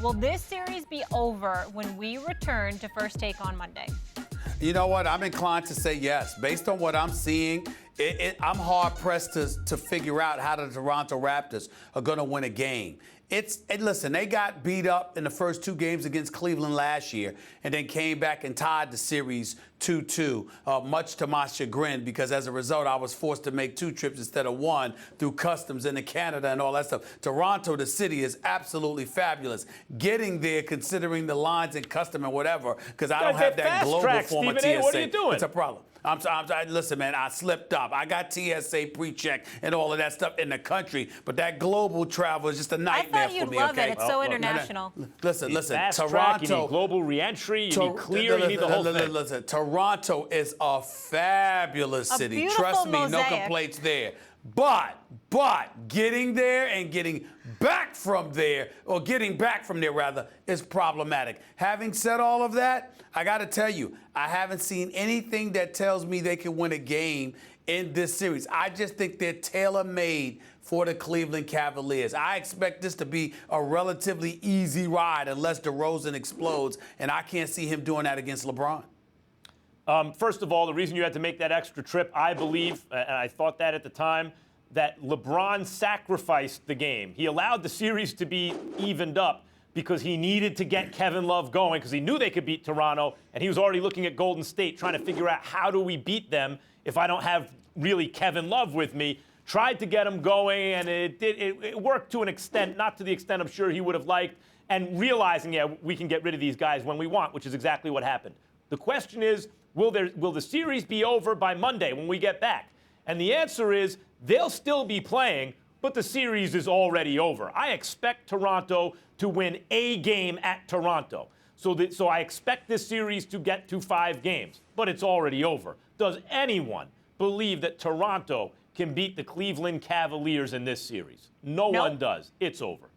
Will this series be over when we return to First Take on Monday? You know what? I'm inclined to say yes. Based on what I'm seeing, I'm hard-pressed to figure out how the Toronto Raptors are going to win a game. Listen, they got beat up in the first two games against Cleveland last year and then came back and tied the series 2-2, much to my chagrin, because as a result, I was forced to make two trips instead of one through customs into Canada and all that stuff. Toronto, the city, is absolutely fabulous. Getting there, considering the lines and custom and whatever, because I don't have that global form of TSA. What are you doing? It's a problem. Listen, man, I slipped up. I got TSA pre-check and all of that stuff in the country, but that global travel is just a nightmare for me. I thought you'd love okay? it. It's so international. Listen, fast Toronto. track, you need global re-entry, you need clear, you need the whole thing. Listen, Toronto is a fabulous city. Beautiful Trust me, mosaic. no complaints there. But getting there and getting back from there, or getting back from there rather, is problematic. Having said all of that, I got to tell you, I haven't seen anything that tells me they can win a game in this series. I just think they're tailor-made for the Cleveland Cavaliers. I expect this to be a relatively easy ride unless DeRozan explodes, and I can't see him doing that against LeBron. First of all, the reason you had to make that extra trip, I believe, and I thought that at the time, that LeBron sacrificed the game. He allowed the series to be evened up because he needed to get Kevin Love going, because he knew they could beat Toronto, and he was already looking at Golden State, trying to figure out, how do we beat them if I don't have really Kevin Love with me? Tried to get him going, and it worked to an extent, not to the extent I'm sure he would have liked, and realizing, yeah, we can get rid of these guys when we want, which is exactly what happened. The question is, will the series be over by Monday when we get back? And the answer is, they'll still be playing, but the series is already over. I expect Toronto to win a game at Toronto. So I expect this series to get to 5 games, but it's already over. Does anyone believe that Toronto can beat the Cleveland Cavaliers in this series? No one does. It's over.